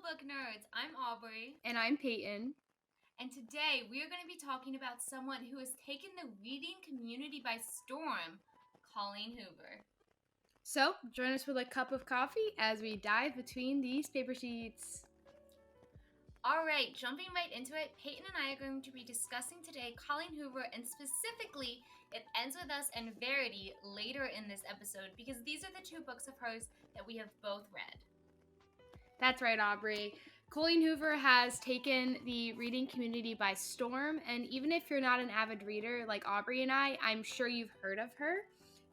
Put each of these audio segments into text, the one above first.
book nerds. I'm Aubrey. And I'm Peyton. And today we are going to be talking about someone who has taken the reading community by storm, Colleen Hoover. So, join us with a cup of coffee as we dive between these paper sheets. All right, jumping right into it, Peyton and I are going to be discussing today Colleen Hoover, and specifically It Ends With Us and Verity later in this episode, because these are the two books of hers that we have both read. That's right, Aubrey. Colleen Hoover has taken the reading community by storm, and even if you're not an avid reader like Aubrey and I'm sure you've heard of her.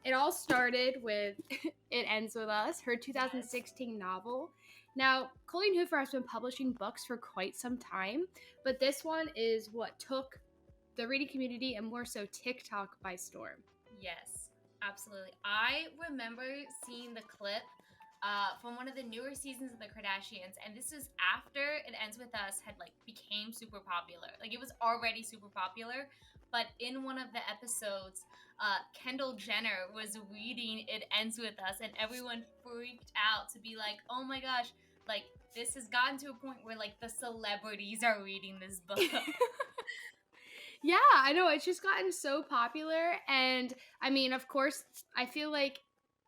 It all started with It Ends With Us, her 2016 novel. Now, Colleen Hoover has been publishing books for quite some time, but this one is what took the reading community and more so TikTok by storm. Yes, absolutely. I remember seeing the clip from one of the newer seasons of the Kardashians, and this is after It Ends With Us had became super popular. Like, it was already super popular, but in one of the episodes, Kendall Jenner was reading It Ends With Us, and everyone freaked out to be like, oh my gosh, like, this has gotten to a point where like the celebrities are reading this book. Yeah, I know. It's just gotten so popular. And I mean, of course, I feel like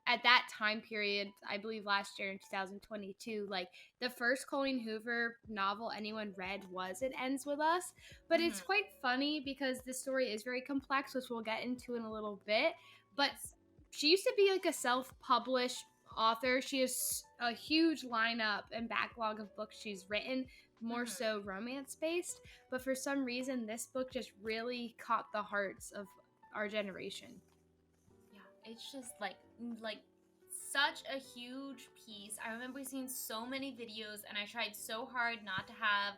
at that time period, I believe last year in 2022, like the first Colleen Hoover novel anyone read was It Ends With Us. But it's quite funny because the story is very complex, which we'll get into in a little bit. But she used to be like a self-published author. She has a huge lineup and backlog of books she's written, more so romance based, but for some reason this book just really caught the hearts of our generation. Yeah, it's just like such a huge piece. I remember seeing so many videos, and I tried so hard not to have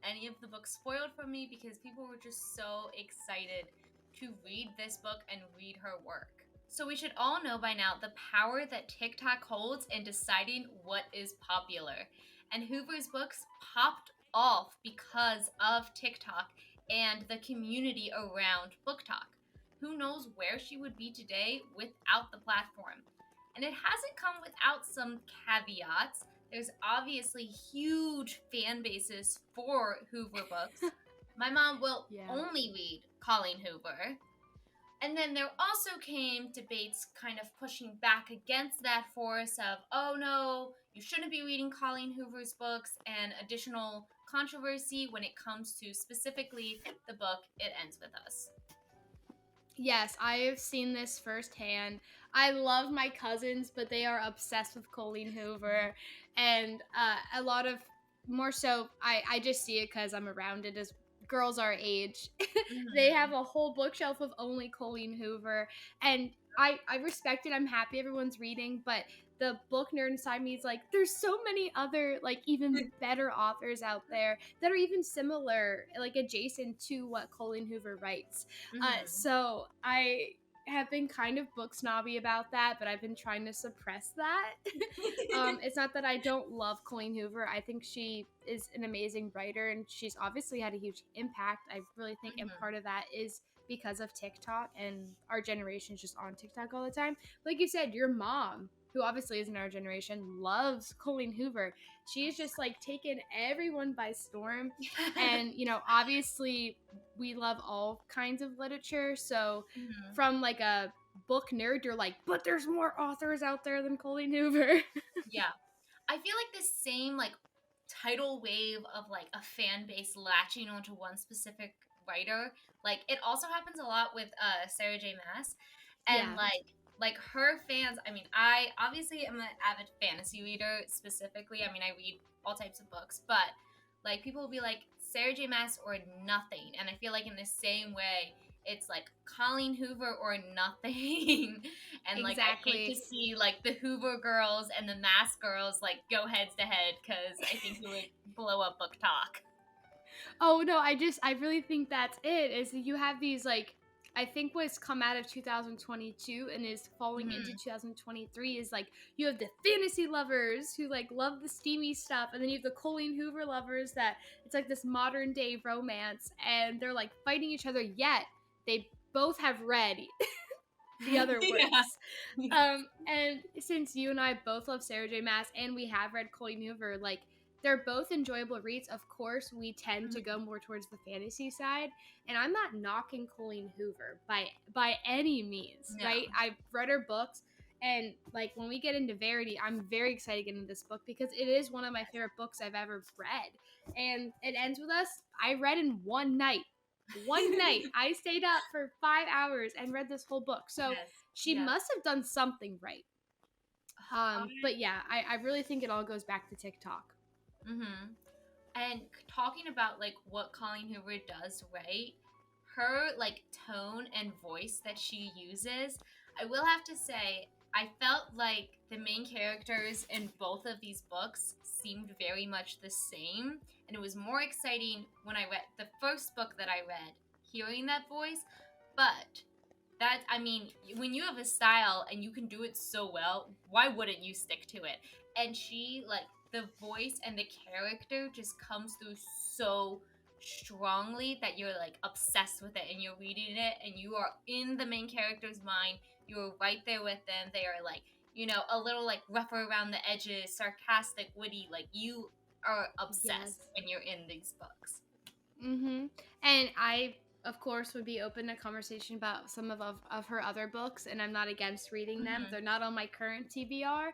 any of the books spoiled for me because people were just so excited to read this book and read her work. So we should all know by now the power that TikTok holds in deciding what is popular. And Hoover's books popped off because of TikTok and the community around Book Talk. Who knows where she would be today without the platform? And it hasn't come without some caveats. There's obviously huge fan bases for Hoover books. My mom will only read Colleen Hoover. And then there also came debates kind of pushing back against that force of, oh no, you shouldn't be reading Colleen Hoover's books, and additional controversy when it comes to specifically the book It Ends With Us. Yes, I have seen this firsthand. I love my cousins, but they are obsessed with Colleen Hoover, and a lot of, more so, I just see it because I'm around it as girls our age. They have a whole bookshelf of only Colleen Hoover, and I respect it. I'm happy everyone's reading, but the book nerd inside me is like, there's so many other, like, even better authors out there that are even similar, like, adjacent to what Colleen Hoover writes. So I have been kind of book snobby about that, but I've been trying to suppress that. It's not that I don't love Colleen Hoover. I think she is an amazing writer, and she's obviously had a huge impact. I really think, and part of that is because of TikTok, and our generation's just on TikTok all the time. Like you said, your mom, who obviously isn't our generation, loves Colleen Hoover. She has just like taken everyone by storm. And, you know, obviously we love all kinds of literature. So from like a book nerd, you're like, but there's more authors out there than Colleen Hoover. Yeah. I feel like this same like tidal wave of like a fan base latching onto one specific writer, like it also happens a lot with Sarah J. Maas. And like her fans, I mean, I obviously am an avid fantasy reader specifically. I mean, I read all types of books, but like people will be like Sarah J. Maas or nothing. And I feel like in the same way, it's like Colleen Hoover or nothing. And like I hate to see like the Hoover girls and the Maas girls like go heads to head, because I think it would blow up Book Talk. Oh no, I really think that's it. Is you have these like, I think what's come out of 2022 and is falling into 2023 is like you have the fantasy lovers who like love the steamy stuff, and then you have the Colleen Hoover lovers that it's like this modern day romance, and they're like fighting each other, yet they both have read the other works. And since you and I both love Sarah J. Maas and we have read Colleen Hoover, like they're both enjoyable reads. Of course, we tend to go more towards the fantasy side, and I'm not knocking Colleen Hoover by any means, No. right? I've read her books, and like when we get into Verity, I'm very excited to get into this book because it is one of my favorite books I've ever read. And it ends with us. I read in one night. One night. I stayed up for 5 hours and read this whole book. So Yes. she Yes. must have done something right. But yeah, I really think it all goes back to TikTok. Mm-hmm. And talking about like what Colleen Hoover does right, her like tone and voice that she uses, I will have to say, I felt like the main characters in both of these books seemed very much the same, and it was more exciting when I read the first book that I read, hearing that voice. But that, I mean, when you have a style and you can do it so well, why wouldn't you stick to it? And she, like, the voice and the character just comes through so strongly that you're like obsessed with it and you're reading it and you are in the main character's mind. You're right there with them. They are like, you know, a little like rougher around the edges, sarcastic, witty. Like, you are obsessed when you're in these books. Mm-hmm. And I, of course, would be open to conversation about some of her other books, and I'm not against reading them. Mm-hmm. They're not on my current TBR.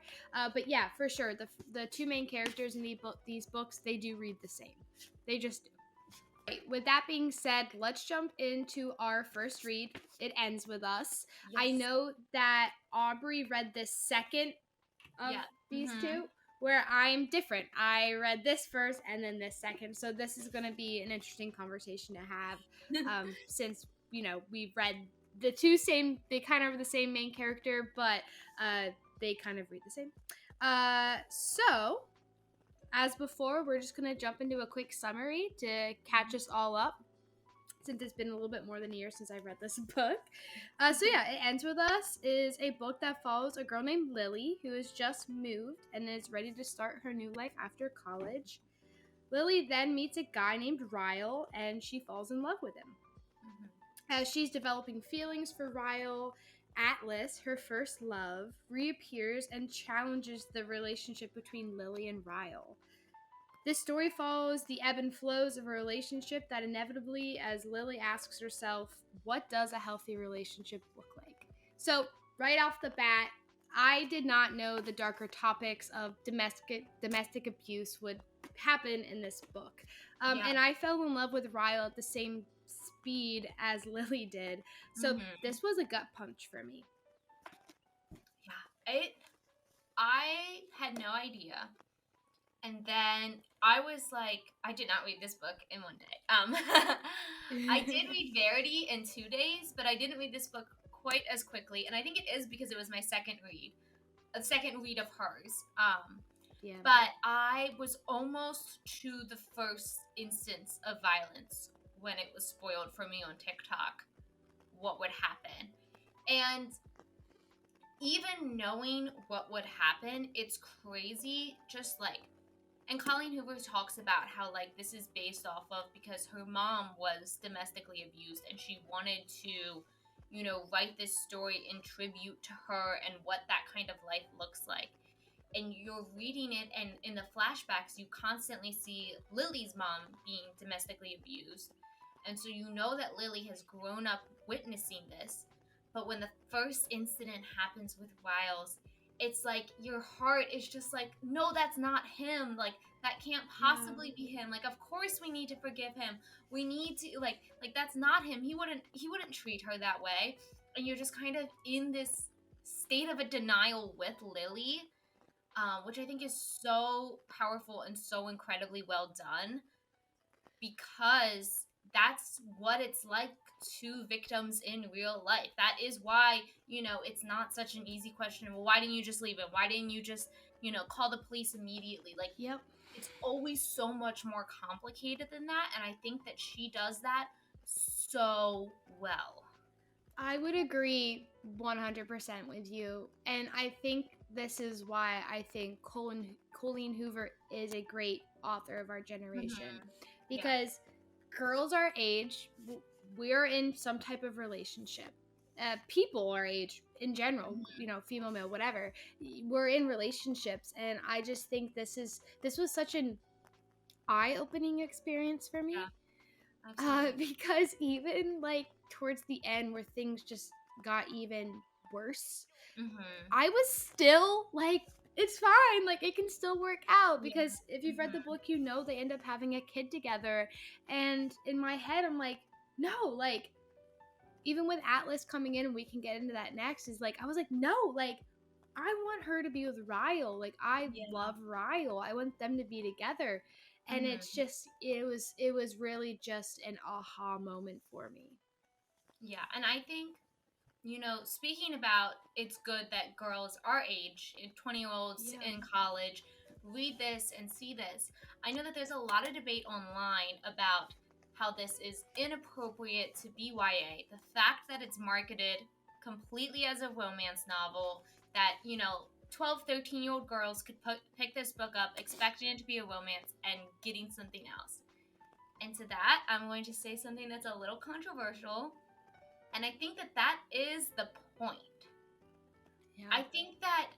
But yeah, for sure, the two main characters in these books, they do read the same. They just do. Right, with that being said, let's jump into our first read. It ends with us. Yes. I know that Aubrey read the second of these two, where I'm different. I read this first and then this second. So this is going to be an interesting conversation to have since, you know, we've read the two same, they kind of are the same main character, but they kind of read the same. So, as before, we're just going to jump into a quick summary to catch us all up, since it's been a little bit more than a year since I read this book. So yeah, It Ends With Us is a book that follows a girl named Lily who has just moved and is ready to start her new life after college. Lily then meets a guy named Ryle and she falls in love with him. As she's developing feelings for Ryle, Atlas, her first love, reappears and challenges the relationship between Lily and Ryle. This story follows the ebb and flows of a relationship that inevitably, as Lily asks herself, what does a healthy relationship look like? So, right off the bat, I did not know the darker topics of domestic abuse would happen in this book. And I fell in love with Ryle at the same speed as Lily did. So, this was a gut punch for me. Yeah. I had no idea. And then I was like, I did not read this book in one day. I did read Verity in 2 days, but I didn't read this book quite as quickly. And I think it is because it was my second read of hers. But I was almost to the first instance of violence when it was spoiled for me on TikTok, what would happen. And even knowing what would happen, it's crazy, just like, and Colleen Hoover talks about how, like, this is based off of because her mom was domestically abused and she wanted to, you know, write this story in tribute to her and what that kind of life looks like. And you're reading it, and in the flashbacks, you constantly see Lily's mom being domestically abused. And so you know that Lily has grown up witnessing this. But when the first incident happens with Ryle's, it's like your heart is just like, no, that's not him. Like, that can't possibly be him. Like, of course we need to forgive him. We need to like that's not him. He wouldn't treat her that way. And you're just kind of in this state of a denial with Lily, which I think is so powerful and so incredibly well done, because that's what it's like to victims in real life. That is why, you know, it's not such an easy question. Well, why didn't you just leave it? Why didn't you just, you know, call the police immediately? Like, it's always so much more complicated than that. And I think that she does that so well. I would agree 100% with you. And I think this is why I think Colleen Hoover is a great author of our generation. Because girls our age, we're in some type of relationship. People our age in general, you know, female, male, whatever, we're in relationships. And I just think this was such an eye-opening experience for me. Yeah, absolutely. Because even like towards the end where things just got even worse, Mhm. I was still like, it's fine, like it can still work out, Yeah. because if you've read the Mhm. book, you know they end up having a kid together. And in my head, I'm like, no, like even with Atlas coming in, and we can get into that next, is like, I was like, no, like I want her to be with Ryle. Like I Yeah. love Ryle. I want them to be together. And it's Mhm. just, it was really just an aha moment for me. Yeah, and I think, speaking about it's good that girls our age, 20-year-olds Yeah. in college, read this and see this. I know that there's a lot of debate online about how this is inappropriate to be YA. The fact that it's marketed completely as a romance novel, that, 12, 13-year-old girls could pick this book up expecting it to be a romance and getting something else. And to that, I'm going to say something that's a little controversial. And I think that that is the point. Yeah. I think that,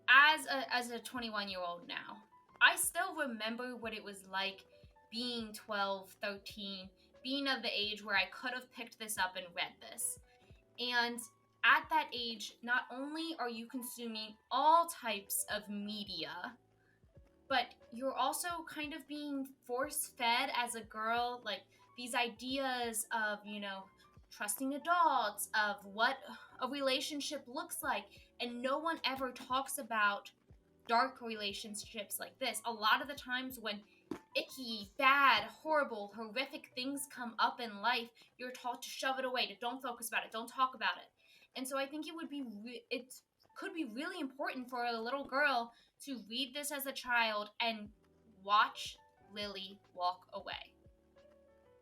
as a 21-year-old now, I still remember what it was like being 12, 13, being of the age where I could have picked this up and read this. And at that age, not only are you consuming all types of media, but you're also kind of being force fed as a girl, like these ideas of, trusting adults, of what a relationship looks like. And no one ever talks about dark relationships like this. A lot of the times when icky, bad, horrible, horrific things come up in life, you're taught to shove it away, to don't focus about it, don't talk about it. And so I think it could be really important for a little girl to read this as a child and watch Lily walk away.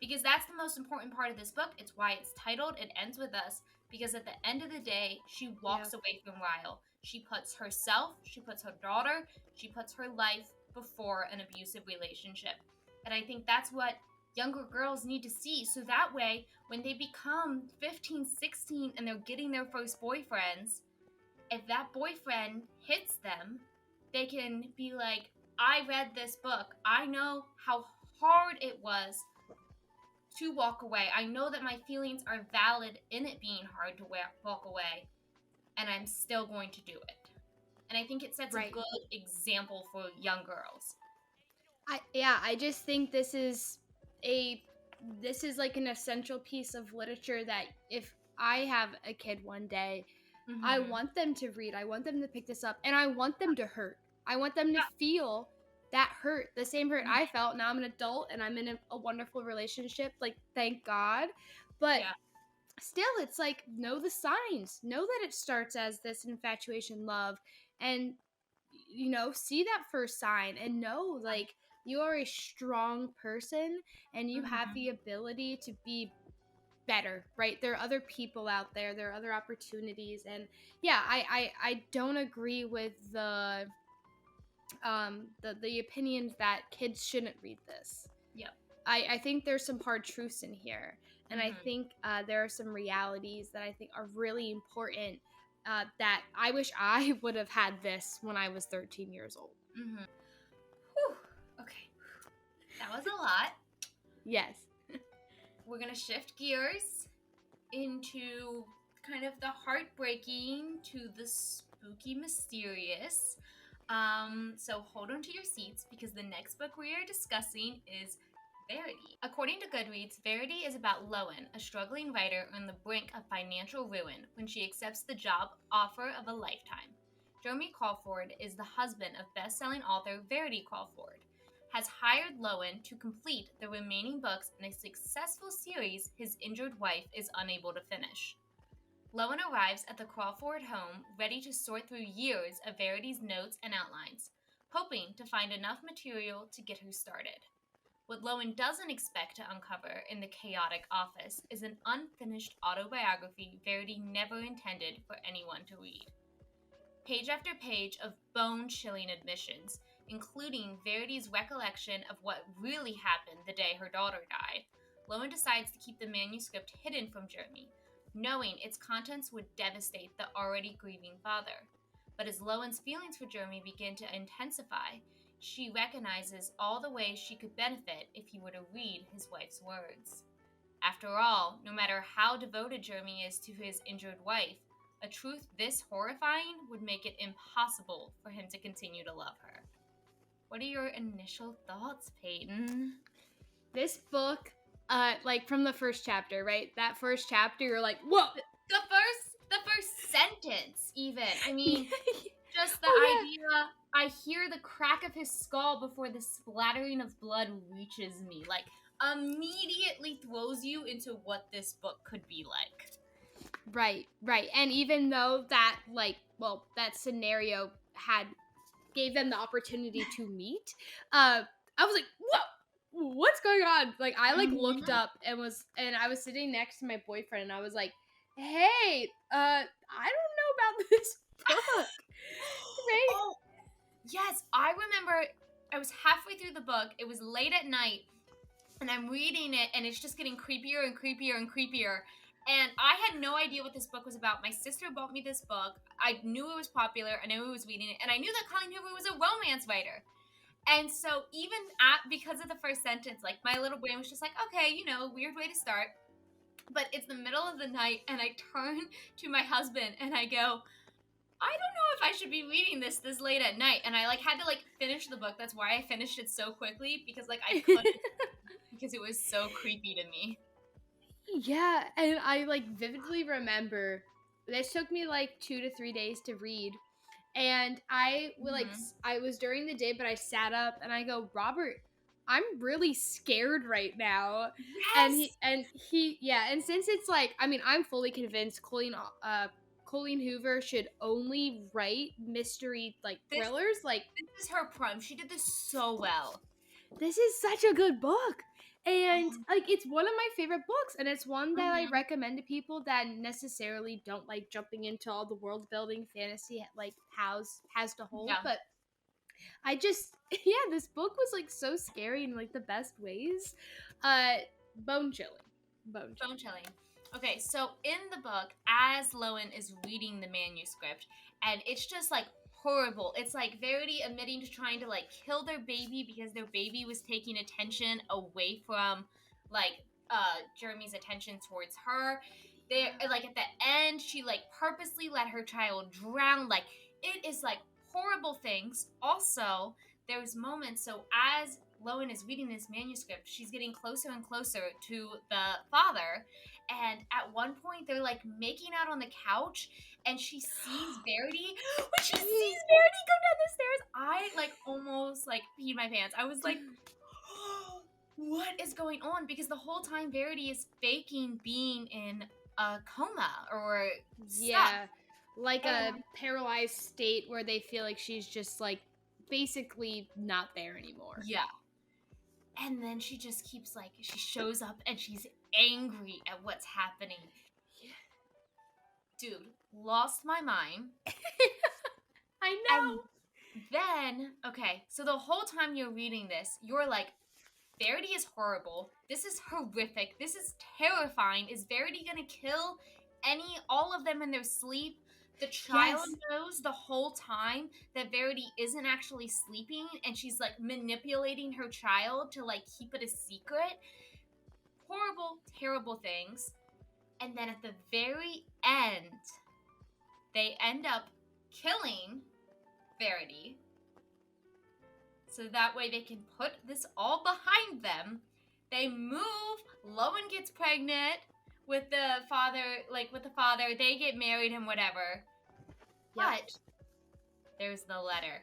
Because that's the most important part of this book. It's why it's titled It Ends With Us, because at the end of the day, she Yeah. walks away from Ryle. She puts herself, she puts her daughter, she puts her life before an abusive relationship. And I think that's what younger girls need to see. So that way, when they become 15, 16, and they're getting their first boyfriends, if that boyfriend hits them, they can be like, I read this book. I know how hard it was to walk away. I know that my feelings are valid in it being hard to walk away, and I'm still going to do it. And I think it sets a Right. good example for young girls. I just think this is like an essential piece of literature that if I have a kid one day, I Mm-hmm. want them to read. I want them to pick this up, and I want them to hurt. I want them to Yeah. feel that hurt, the same hurt I Mm-hmm. felt. Now I'm an adult and I'm in a wonderful relationship, like thank God. But Yeah. still, it's like, know the signs, know that it starts as this infatuation love, and see that first sign and know like you are a strong person and you have Mm-hmm. the ability to be better, right? There are other people out there, there are other opportunities. And yeah, I don't agree with the opinions that kids shouldn't read this. Yep. I think there's some hard truths in here, and I Mm-hmm. think there are some realities that I think are really important, that I wish I would have had this when I was 13 years old. Mm-hmm. Whew. Okay. That was a lot. Yes. We're going to shift gears into kind of the heartbreaking to the spooky mysterious. So hold on to your seats because the next book we are discussing is Verity. According to Goodreads, Verity is about Lowen, a struggling writer on the brink of financial ruin when she accepts the job offer of a lifetime. Jeremy Crawford is the husband of best-selling author Verity Crawford, has hired Lowen to complete the remaining books in a successful series his injured wife is unable to finish. Lowen arrives at the Crawford home ready to sort through years of Verity's notes and outlines, hoping to find enough material to get her started. What Lowen doesn't expect to uncover in the chaotic office is an unfinished autobiography Verity never intended for anyone to read. Page after page of bone-chilling admissions, including Verity's recollection of what really happened the day her daughter died, Lowen decides to keep the manuscript hidden from Jeremy, knowing its contents would devastate the already grieving father. But as Lowen's feelings for Jeremy begin to intensify, she recognizes all the ways she could benefit if he were to read his wife's words. After all, no matter how devoted Jeremy is to his injured wife, a truth this horrifying would make it impossible for him to continue to love her. What are your initial thoughts, Peyton? This book, like from the first chapter, right? That first chapter, you're like, whoa! The first sentence, even. I mean, just the Oh, idea, I hear the crack of his skull before the splattering of blood reaches me. Like, immediately throws you into what this book could be like. Right. And even though that, like, well, that scenario gave them the opportunity to meet, I was like, what's going on? Like, I looked up and I was sitting next to my boyfriend and I was like, hey, I don't know about this book. Right? Oh, yes, I remember I was halfway through the book. It was late at night, and I'm reading it, and it's just getting creepier and creepier and creepier. And I had no idea what this book was about. My sister bought me this book. I knew it was popular. I knew I was reading it, and I knew that Colleen Hoover was a romance writer. And so even because of the first sentence, like, my little brain was just like, okay, weird way to start. But it's the middle of the night, and I turn to my husband, and I go, I don't know if I should be reading this late at night. And I had to finish the book. That's why I finished it so quickly, because I couldn't, because it was so creepy to me. Yeah, and I vividly remember this took me 2 to 3 days to read. And I I was during the day, but I sat up and I go, Robert, I'm really scared right now. Yes! And since it's I'm fully convinced Colleen Hoover should only write mystery thrillers. This is her prime. She did this so well. This is such a good book. And it's one of my favorite books, and it's one that I recommend to people that necessarily don't like jumping into all the world building fantasy has to hold. Yeah. But I just this book was so scary in the best ways. Bone chilling. Okay, so in the book, as Lowen is reading the manuscript, and it's just horrible. It's Verity admitting to trying to kill their baby because their baby was taking attention away from Jeremy's attention towards her. They at the end, she purposely let her child drown. It is horrible things. Also, there's moments. So as Lowen is reading this manuscript, she's getting closer and closer to the father. And at one point, they're making out on the couch, and she sees Verity. When she sees Verity go down the stairs, I almost peed my pants. I was like, what is going on? Because the whole time Verity is faking being in a coma or stuck. A paralyzed state where they feel like she's just basically not there anymore. Yeah. And then she just keeps she shows up and she's angry at what's happening. Dude, lost my mind. I know. And then, okay, so the whole time you're reading this, you're Verity is horrible. This is horrific. This is terrifying. Is Verity gonna kill all of them in their sleep? The child knows the whole time that Verity isn't actually sleeping, and she's manipulating her child to keep it a secret. Horrible, terrible things. And then at the very end, they end up killing Verity. So that way they can put this all behind them. They move. Lowen gets pregnant with the father. They get married and whatever. Yep. But there's the letter.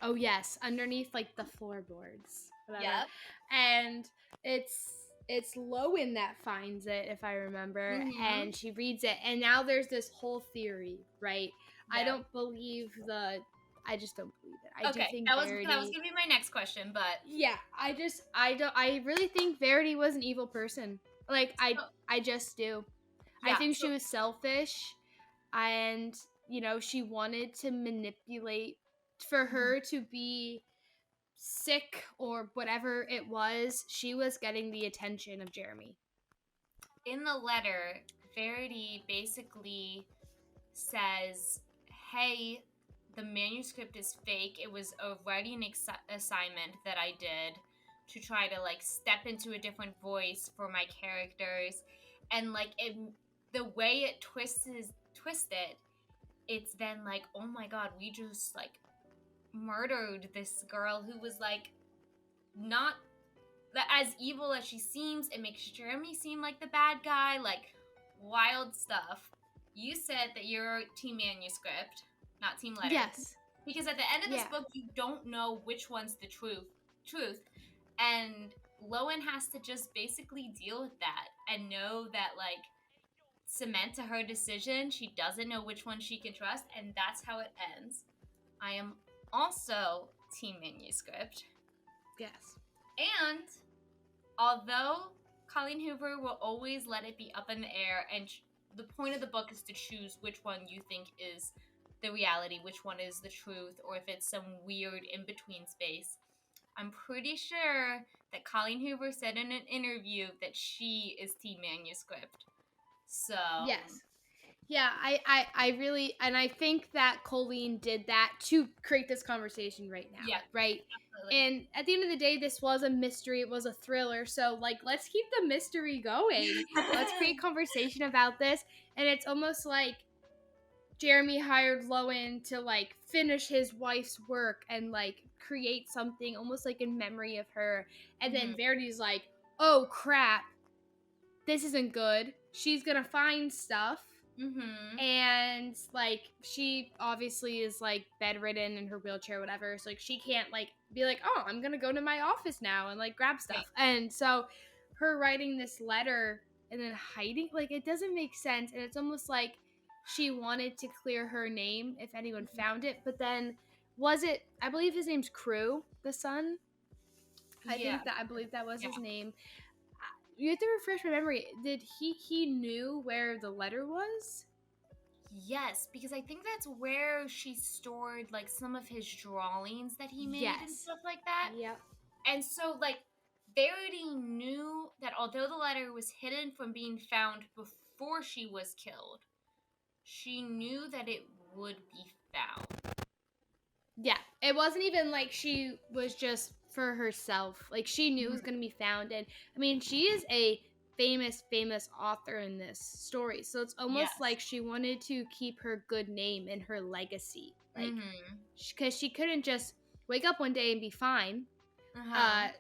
Oh yes, underneath the floorboards. Yep. And it's Lowen that finds it, if I remember, and she reads it, and now there's this whole theory, right? Yep. I just don't believe it. I do think that was gonna be my next question, but yeah, I really think Verity was an evil person. I just do. Yeah, I think she was selfish, and she wanted to manipulate for her to be sick or whatever it was. She was getting the attention of Jeremy. In the letter, Verity basically says, hey, the manuscript is fake. It was a writing assignment that I did to try to like step into a different voice for my characters, and like the way it twisted, it's then like, oh my god, we just like murdered this girl who was like not as evil as she seems. It makes Jeremy seem like the bad guy, like wild stuff. You said that you're team manuscript, not team letter. Yes. Because at the end of this book, you don't know which one's the truth. And Lowen has to just basically deal with that and know that, like, cement to her decision. She doesn't know which one she can trust, and that's how it ends. I am also team manuscript. Yes. And although Colleen Hoover will always let it be up in the air, and the point of the book is to choose which one you think is the reality, which one is the truth, or if it's some weird in-between space, I'm pretty sure that Colleen Hoover said in an interview that she is team manuscript. So yes. Yeah, I really, and I think that Colleen did that to create this conversation right now. Yeah, right? absolutely. And at the end of the day, this was a mystery. It was a thriller. So, like, let's keep the mystery going. Let's create conversation about this. And it's almost like Jeremy hired Lowen to, like, finish his wife's work and, like, create something almost like in memory of her. And then Verity's like, oh, crap. This isn't good. She's gonna find stuff. And, like, she obviously is, like, bedridden in her wheelchair or whatever, so, like, she can't, like, be like, oh, I'm gonna go to my office now and, like, grab stuff. And so her writing this letter and then hiding, like, it doesn't make sense. And it's almost like she wanted to clear her name if anyone found it. But then I believe his name's Crew, the son? I believe that was his name. You have to refresh my memory. Did he knew where the letter was? Yes, because I think that's where she stored, like, some of his drawings that he made and stuff like that. Yep. And so, like, Verity knew that although the letter was hidden from being found before she was killed, she knew that it would be found. Yeah, it wasn't even like she was just for herself. Like, she knew it was going to be found. And, I mean, she is a famous author in this story. So it's almost like she wanted to keep her good name and her legacy. Like, because she couldn't just wake up one day and be fine.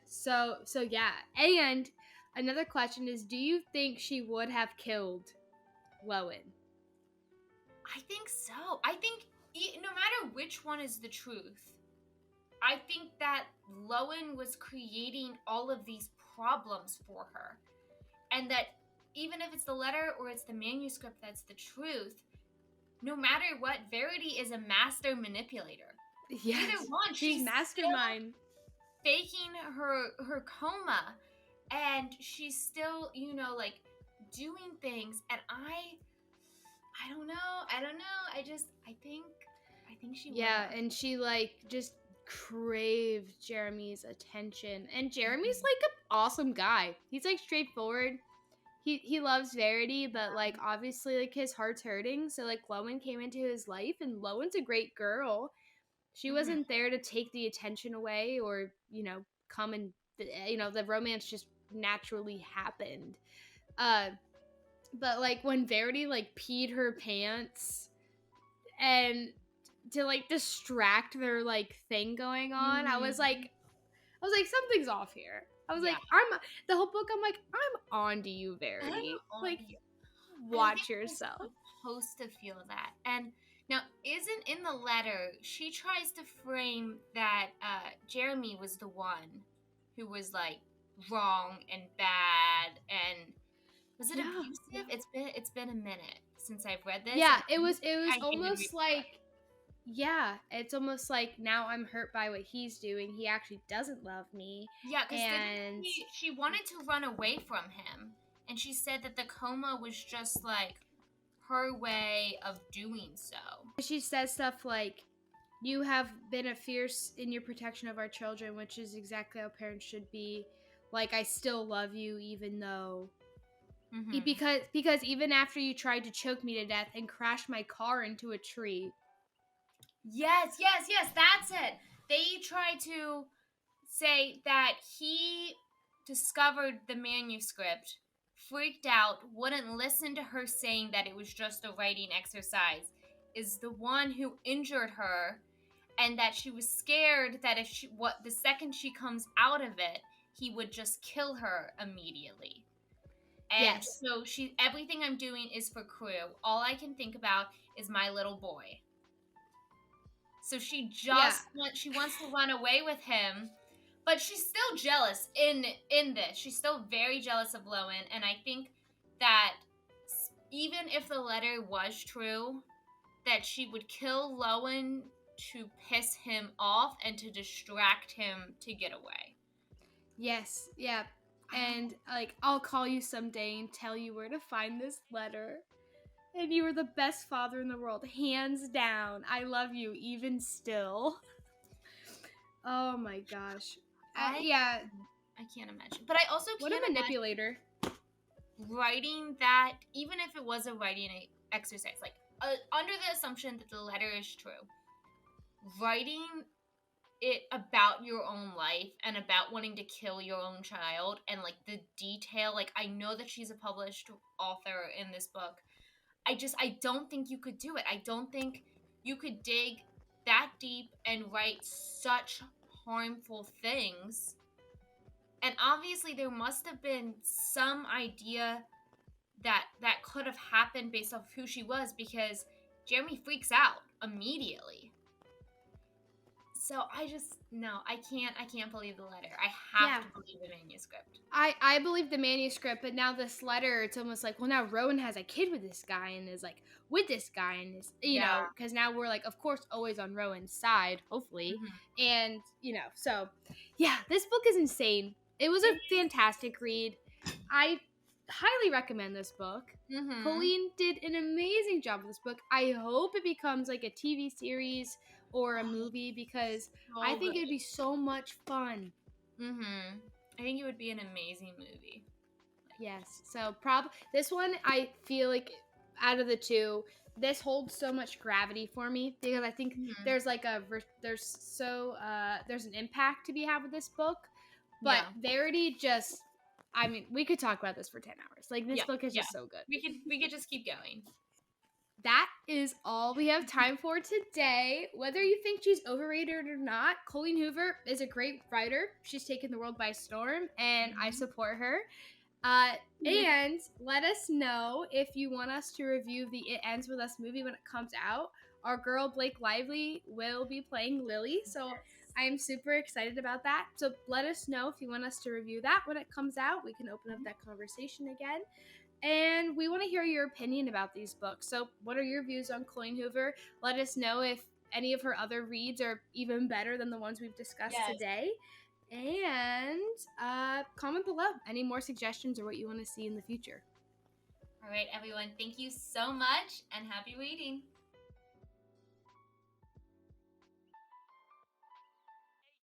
So yeah. And another question is, do you think she would have killed Lowen? I think so. I think no matter which one is the truth, I think that Lowen was creating all of these problems for her. And that even if it's the letter or it's the manuscript that's the truth, no matter what, Verity is a master manipulator. Yes. Either one, she's mastermind. Faking her coma, and she's still, you know, like, doing things. And I don't know. I think she would. And she, like, just craved Jeremy's attention. And Jeremy's like an awesome guy. He's, like, straightforward. He loves Verity, but, like, obviously, like, his heart's hurting. So, like, Lowen came into his life, and Lowen's a great girl. She wasn't there to take the attention away or, you know, come and, you know, the romance just naturally happened. But, like, when Verity, like, peed her pants and to, like, distract their, like, thing going on, I was like, something's off here. I was like, the whole book, I'm like, I'm on to you, Verity. Like, watch yourself. Supposed to feel that. And now, isn't in the letter, she tries to frame that Jeremy was the one who was, like, wrong and bad, and was it abusive? It's been a minute since I've read this. Yeah, it was almost like, it's almost like now I'm hurt by what he's doing. He actually doesn't love me. Yeah, because she wanted to run away from him, and she said that the coma was just, like, her way of doing so. She says stuff like, you have been a fierce in your protection of our children, which is exactly how parents should be. Like, I still love you, even though... Because even after you tried to choke me to death and crash my car into a tree, Yes, that's it. They try to say that he discovered the manuscript, freaked out, wouldn't listen to her saying that it was just a writing exercise, is the one who injured her, and that she was scared that if she what the second she comes out of it, he would just kill her immediately. And Yes. so she everything I'm doing is for Crew. All I can think about is my little boy. So Yeah. she wants to run away with him, but she's still jealous in this. She's still very jealous of Lowen, and I think that even if the letter was true, that she would kill Lowen to piss him off and to distract him to get away. Yes. Yeah. And like, I'll call you someday and tell you where to find this letter. And you are the best father in the world, hands down. I love you even still. Oh my gosh. Yeah. I can't imagine. But I also What can't a manipulator. Writing that, even if it was a writing exercise, like under the assumption that the letter is true, writing it about your own life and about wanting to kill your own child, and like the detail, like I know that she's a published author in this book. I don't think you could do it. I don't think you could dig that deep and write such harmful things. And obviously there must have been some idea that could have happened based off who she was, because Jeremy freaks out immediately. So I can't believe the letter. I have to believe the manuscript. I believe the manuscript, but now this letter, it's almost like, well, now Rowan has a kid with this guy and is like with this guy and is, you know, because now we're like, of course, always on Rowan's side, hopefully. Mm-hmm. And, you know, so yeah, this book is insane. It was a fantastic read. I highly recommend this book. Mm-hmm. Colleen did an amazing job with this book. I hope it becomes like a TV series or a movie, because I think it'd be so much fun. Mm-hmm. I think it would be an amazing movie. Yes. So this one, I feel like out of the two, this holds so much gravity for me, because I think there's like there's an impact to be had with this book. But Verity just, I mean, we could talk about this for 10 hours. Like, this book is just so good. We could just keep going. That is all we have time for today. Whether you think she's overrated or not, Colleen Hoover is a great writer. She's taken the world by storm, and I support her. And let us know if you want us to review the It Ends With Us movie when it comes out. Our girl Blake Lively will be playing Lily, so I am super excited about that. So let us know if you want us to review that when it comes out. We can open up that conversation again. And we want to hear your opinion about these books. So what are your views on Colleen Hoover? Let us know if any of her other reads are even better than the ones we've discussed today. And comment below any more suggestions or what you want to see in the future. All right, everyone. Thank you so much, and happy reading.